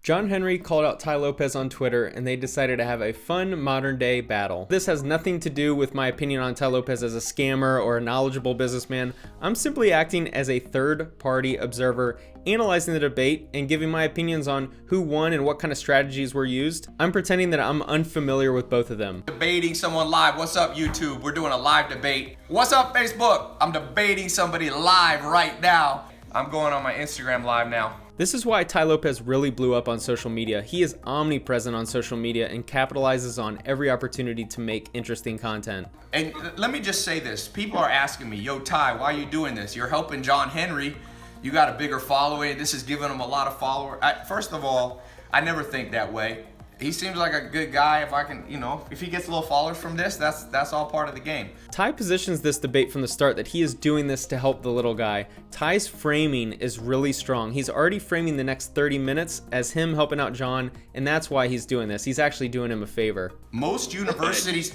John Henry called out Tai Lopez on Twitter and they decided to have a fun modern day battle. This has nothing to do with my opinion on Tai Lopez as a scammer or a knowledgeable businessman. I'm simply acting as a third party observer, analyzing the debate and giving my opinions on who won and what kind of strategies were used. I'm pretending that I'm unfamiliar with both of them. Debating someone live. What's up, YouTube? We're doing a live debate. What's up, Facebook? I'm debating somebody live right now. I'm going on my Instagram live now. This is why Tai Lopez really blew up on social media. He is omnipresent on social media and capitalizes on every opportunity to make interesting content. And let me just say this. People are asking me, yo, Tai, why are you doing this? You're helping John Henry. You got a bigger following. This is giving him a lot of followers. First of all, I never think that way. He seems like a good guy. If I can, if he gets a little followers from this, that's all part of the game. Tai positions this debate from the start that he is doing this to help the little guy. Tai's framing is really strong. He's already framing the next 30 minutes as him helping out John, and that's why he's doing this. He's actually doing him a favor. Most universities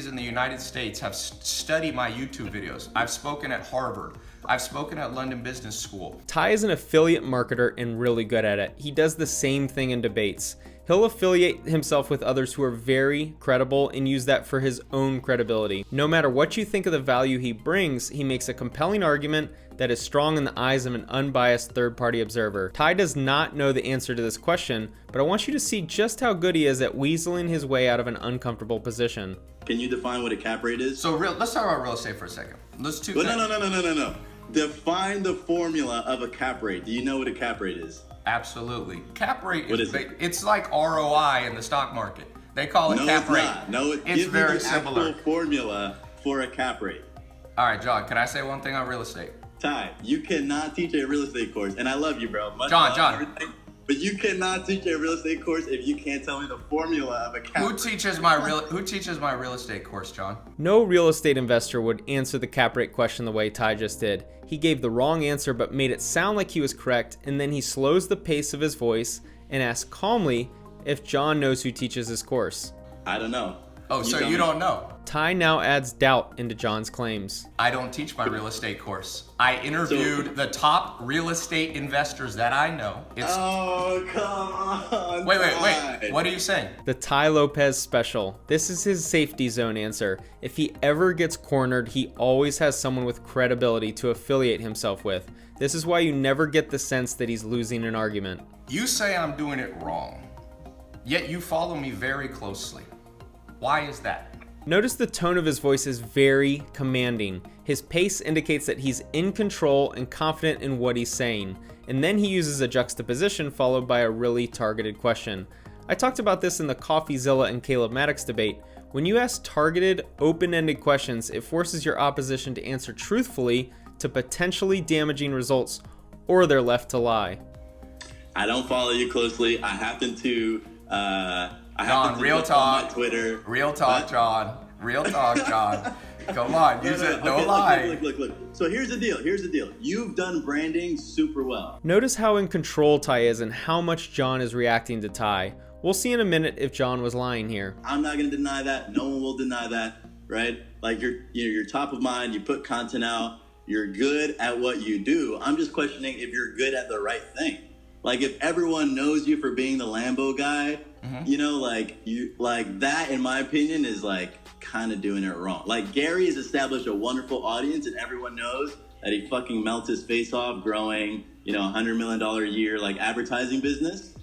in the United States have studied my YouTube videos. I've spoken at Harvard. I've spoken at London Business School. Tai is an affiliate marketer and really good at it. He does the same thing in debates. He'll affiliate himself with others who are very credible and use that for his own credibility. No matter what you think of the value he brings, he makes a compelling argument that is strong in the eyes of an unbiased third-party observer. Tai does not know the answer to this question, but I want you to see just how good he is at weaseling his way out of an uncomfortable position. Can you define what a cap rate is? So let's talk about real estate for a second. Let's two things. No. Define the formula of a cap rate. Do you know what a cap rate is? Absolutely. Cap rate What is it? It's like ROI in the stock market. They call it cap rate. No, it's very similar. Actual formula for a cap rate. All right, John, can I say one thing on real estate? Tai, you cannot teach a real estate course, and I love you, bro. John. But you cannot teach a real estate course if you can't tell me the formula of a cap rate. Who teaches my real estate course, John? No real estate investor would answer the cap rate question the way Tai just did. He gave the wrong answer but made it sound like he was correct, and then he slows the pace of his voice and asks calmly if John knows who teaches his course. I don't know. Oh, so you don't know? Tai now adds doubt into John's claims. I don't teach my real estate course. I interviewed the top real estate investors that I know. Oh, come on. Wait. What are you saying? The Tai Lopez special. This is his safety zone answer. If he ever gets cornered, he always has someone with credibility to affiliate himself with. This is why you never get the sense that he's losing an argument. You say I'm doing it wrong, yet you follow me very closely. Why is that? Notice the tone of his voice is very commanding. His pace indicates that he's in control and confident in what he's saying. And then he uses a juxtaposition followed by a really targeted question. I talked about this in the CoffeeZilla and Caleb Maddix debate. When you ask targeted, open-ended questions, it forces your opposition to answer truthfully to potentially damaging results, or they're left to lie. I don't follow you closely. I happen to John, real talk. On my Twitter. Real talk, John. Real talk, John. Come on, use it. No lie. Look. So here's the deal. You've done branding super well. Notice how in control Tai is and how much John is reacting to Tai. We'll see in a minute if John was lying here. I'm not going to deny that. No one will deny that, right? Like you're top of mind. You put content out. You're good at what you do. I'm just questioning if you're good at the right thing. Like if everyone knows you for being the Lambo guy, like that, in my opinion, is like kind of doing it wrong. Like Gary has established a wonderful audience, and everyone knows that he fucking melts his face off, growing, $100 million a year like advertising business.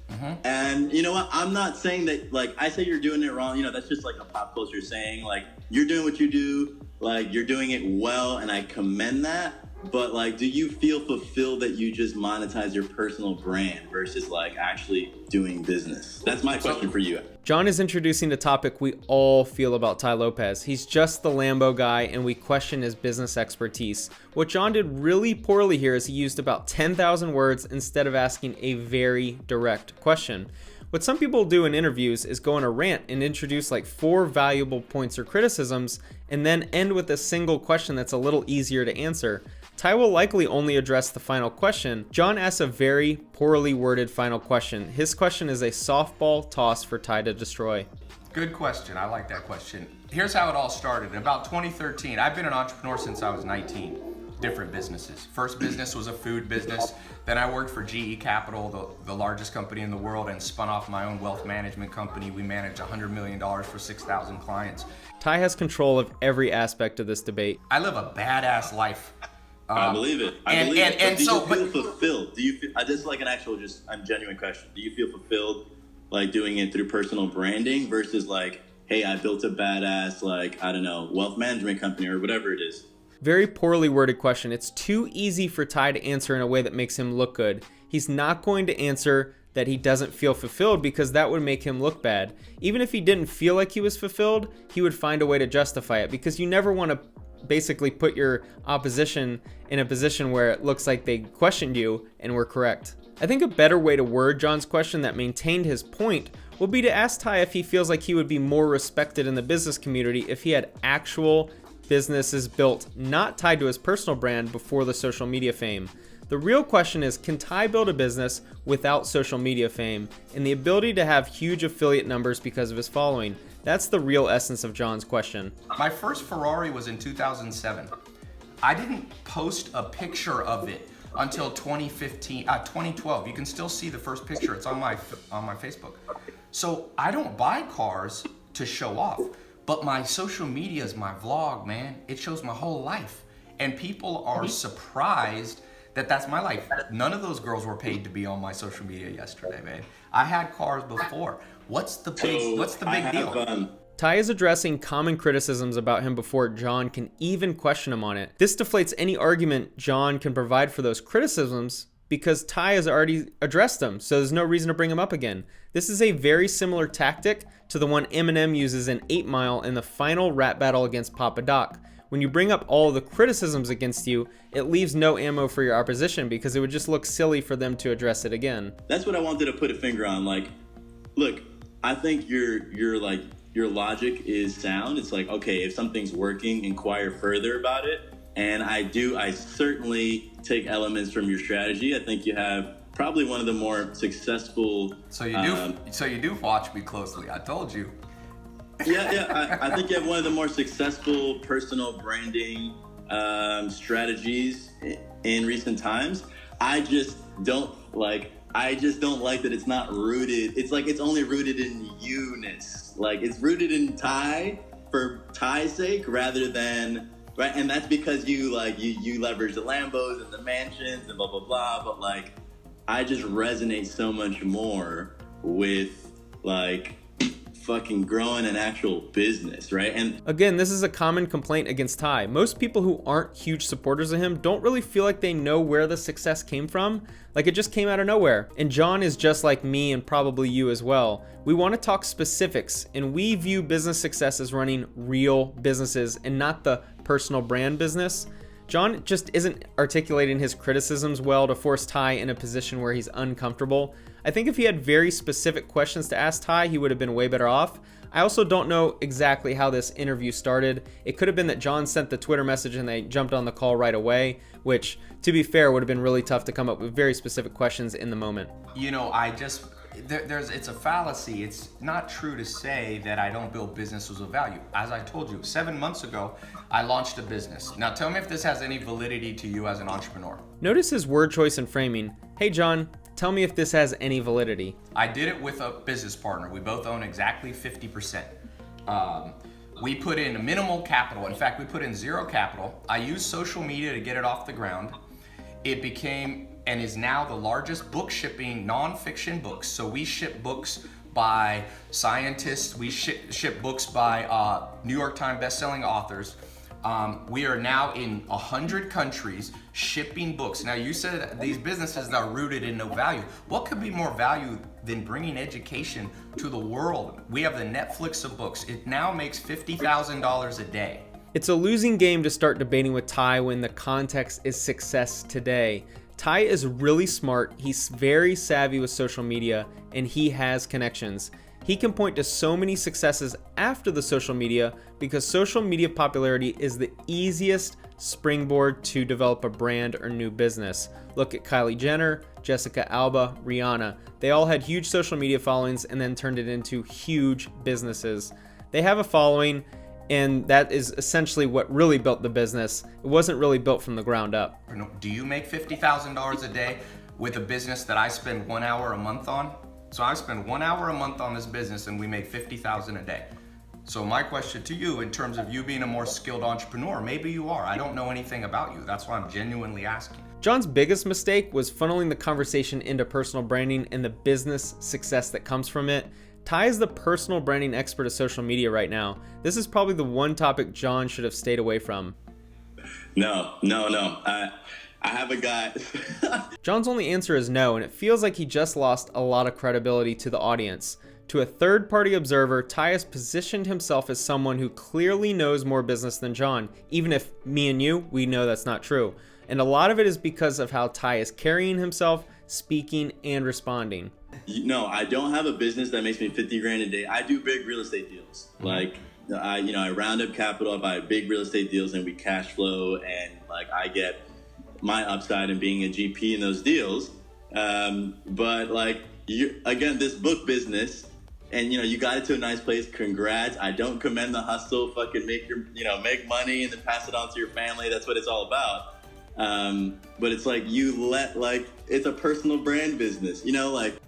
And you know what? I'm not saying that. Like I say, you're doing it wrong. That's just like a pop culture saying. Like you're doing what you do. Like you're doing it well, and I commend that. But like, do you feel fulfilled that you just monetize your personal brand versus like actually doing business? That's my question for you. John is introducing a topic we all feel about Tai Lopez. He's just the Lambo guy and we question his business expertise. What John did really poorly here is he used about 10,000 words instead of asking a very direct question. What some people do in interviews is go on a rant and introduce like 4 valuable points or criticisms and then end with a single question that's a little easier to answer. Tai will likely only address the final question. John asks a very poorly worded final question. His question is a softball toss for Tai to destroy. Good question. I like that question. Here's how it all started. In about 2013, I've been an entrepreneur since I was 19. different businesses. First business was a food business. Then I worked for GE Capital, the largest company in the world, and spun off my own wealth management company. We manage $100 million for 6,000 clients. Tai has control of every aspect of this debate. I live a badass life. I believe it. I believe it. But do you feel fulfilled? Do you feel, this is like an actual, genuine question. Do you feel fulfilled, like doing it through personal branding versus like, hey, I built a badass, like, I don't know, wealth management company or whatever it is? Very poorly worded question. It's too easy for Tai to answer in a way that makes him look good. He's not going to answer that he doesn't feel fulfilled because that would make him look bad. Even if he didn't feel like he was fulfilled, he would find a way to justify it, because you never want to basically put your opposition in a position where it looks like they questioned you and were correct. I think a better way to word John's question that maintained his point would be to ask Tai if he feels like he would be more respected in the business community if he had actual businesses built, not tied to his personal brand, before the social media fame. The real question is, can Tai build a business without social media fame and the ability to have huge affiliate numbers because of his following? That's the real essence of John's question. My first Ferrari was in 2007. I didn't post a picture of it until 2012. You can still see the first picture. It's on my Facebook. So I don't buy cars to show off, but my social media is my vlog, man. It shows my whole life. And people are surprised that that's my life. None of those girls were paid to be on my social media yesterday, man. I had cars before. What's the big deal? Tai is addressing common criticisms about him before John can even question him on it. This deflates any argument John can provide for those criticisms because Tai has already addressed them, so there's no reason to bring him up again. This is a very similar tactic to the one Eminem uses in 8 Mile in the final rap battle against Papa Doc. When you bring up all the criticisms against you, it leaves no ammo for your opposition because it would just look silly for them to address it again. That's what I wanted to put a finger on. Like, look, I think your logic is sound. It's like, okay, if something's working, inquire further about it. And I certainly take elements from your strategy. I think you have probably one of the more successful. So you do watch me closely. I told you. Yeah. I think you have one of the more successful personal branding strategies in recent times. I just don't like that it's not rooted. It's like it's only rooted in you-ness. Like it's rooted in Tai for Tai's sake rather than right. And that's because you leverage the Lambos and the mansions and blah blah blah. But like, I just resonate so much more with like fucking growing an actual business, right? And again, this is a common complaint against Tai. Most people who aren't huge supporters of him don't really feel like they know where the success came from. Like it just came out of nowhere. And John is just like me and probably you as well. We want to talk specifics, and we view business success as running real businesses and not the personal brand business. John just isn't articulating his criticisms well to force Tai in a position where he's uncomfortable. I think if he had very specific questions to ask Tai, he would have been way better off. I also don't know exactly how this interview started. It could have been that John sent the Twitter message and they jumped on the call right away, which, to be fair, would have been really tough to come up with very specific questions in the moment. You know, it's a fallacy. It's not true to say that I don't build businesses of value. As I told you, 7 months ago, I launched a business. Now tell me if this has any validity to you as an entrepreneur. Notice his word choice and framing. Hey John, tell me if this has any validity. I did it with a business partner. We both own exactly 50%. We put in minimal capital. In fact, we put in zero capital. I used social media to get it off the ground. It became and is now the largest book shipping nonfiction books. So we ship books by scientists. We ship books by New York Times bestselling authors. We are now in 100 countries shipping books. Now you said that these businesses are rooted in no value. What could be more value than bringing education to the world? We have the Netflix of books. It now makes $50,000 a day. It's a losing game to start debating with Tai when the context is success today. Tai is really smart, he's very savvy with social media, and he has connections. He can point to so many successes after the social media because social media popularity is the easiest springboard to develop a brand or new business. Look at Kylie Jenner, Jessica Alba, Rihanna. They all had huge social media followings and then turned it into huge businesses. They have a following, And that is essentially what really built the business. It wasn't really built from the ground up. Do you make $50,000 a day with a business that I spend 1 hour a month on? So I spend 1 hour a month on this business and we make $50,000 a day. So my question to you, in terms of you being a more skilled entrepreneur, maybe you are. I don't know anything about you. That's why I'm genuinely asking. John's biggest mistake was funneling the conversation into personal branding and the business success that comes from it. Tai is the personal branding expert of social media right now. This is probably the one topic John should have stayed away from. No. I have a guy. John's only answer is no, and it feels like he just lost a lot of credibility to the audience. To a third-party observer, Tai has positioned himself as someone who clearly knows more business than John, even if me and you, we know that's not true. And a lot of it is because of how Tai is carrying himself, speaking, and responding. No, I don't have a business that makes me 50 grand a day. I do big real estate deals. Like, I round up capital, I buy big real estate deals, and we cash flow, and like I get my upside in being a GP in those deals. But like, again, this book business, and you got it to a nice place. Congrats. I don't commend the hustle. Fucking make money and then pass it on to your family. That's what it's all about. But it's like it's a personal brand business,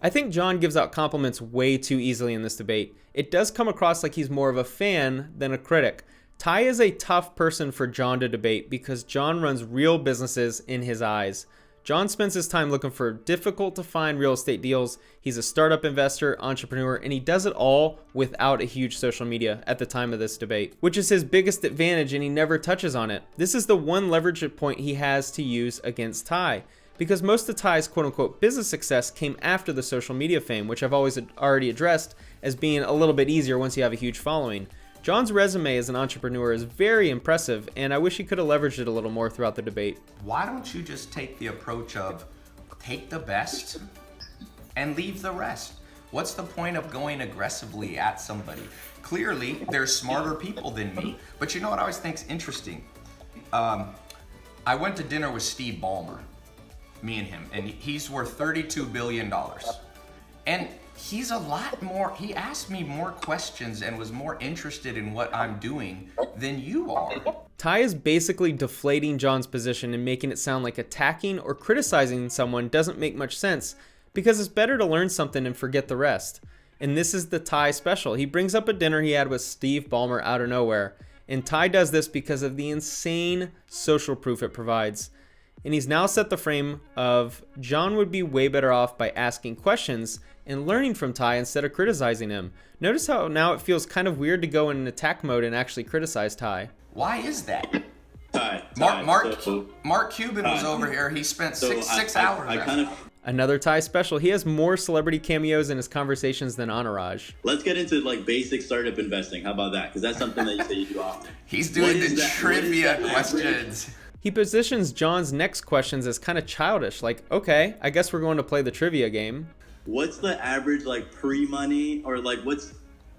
I think John gives out compliments way too easily in this debate. It does come across like he's more of a fan than a critic. Tai is a tough person for John to debate because John runs real businesses in his eyes. John spends his time looking for difficult to find real estate deals. He's a startup investor, entrepreneur, and he does it all without a huge social media at the time of this debate, which is his biggest advantage, and he never touches on it. This is the one leverage point he has to use against Tai, because most of Tai's quote-unquote business success came after the social media fame, which I've always already addressed as being a little bit easier once you have a huge following. John's resume as an entrepreneur is very impressive, and I wish he could have leveraged it a little more throughout the debate. Why don't you just take the approach of take the best and leave the rest? What's the point of going aggressively at somebody? Clearly, they're smarter people than me. But you know what I always think's interesting? I went to dinner with Steve Ballmer, me and him, and he's worth $32 billion. And he's a lot more, he asked me more questions and was more interested in what I'm doing than you are. Tai is basically deflating John's position and making it sound like attacking or criticizing someone doesn't make much sense, because it's better to learn something and forget the rest. And this is the Tai special. He brings up a dinner he had with Steve Ballmer out of nowhere. And Tai does this because of the insane social proof it provides. And he's now set the frame of John would be way better off by asking questions and learning from Tai instead of criticizing him. Notice how now it feels kind of weird to go in an attack mode and actually criticize Tai. Why is that? Mark Cuban was over here. He spent six hours. Another Tai special. He has more celebrity cameos in his conversations than Entourage. Let's get into like basic startup investing. How about that? Because that's something that you say you do often. He's doing the trivia questions. He positions John's next questions as kind of childish. Like, okay, I guess we're going to play the trivia game. What's the average like pre-money, or like what's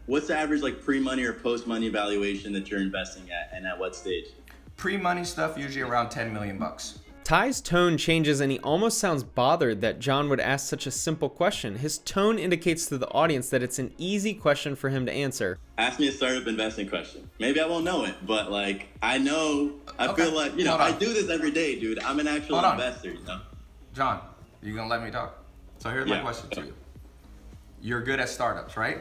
the average like pre-money or post-money valuation that you're investing at, and at what stage? Pre-money stuff usually around 10 million bucks. Tai's tone changes and he almost sounds bothered that John would ask such a simple question. His tone indicates to the audience that it's an easy question for him to answer. Ask me a startup investing question. Maybe I won't know it, but like I know, I feel like, I do this every day, dude. I'm an actual investor, John, you gonna let me talk? So here's my question to you. You're good at startups, right?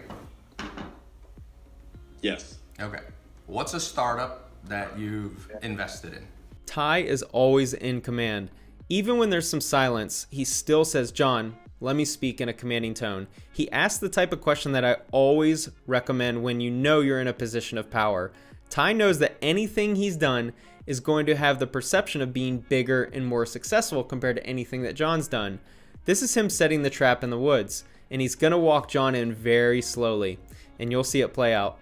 Yes. Okay. What's a startup that you've invested in? Tai is always in command. Even when there's some silence, he still says, John, let me speak in a commanding tone. He asks the type of question that I always recommend when you know you're in a position of power. Tai knows that anything he's done is going to have the perception of being bigger and more successful compared to anything that John's done. This is him setting the trap in the woods, and he's going to walk John in very slowly, and you'll see it play out.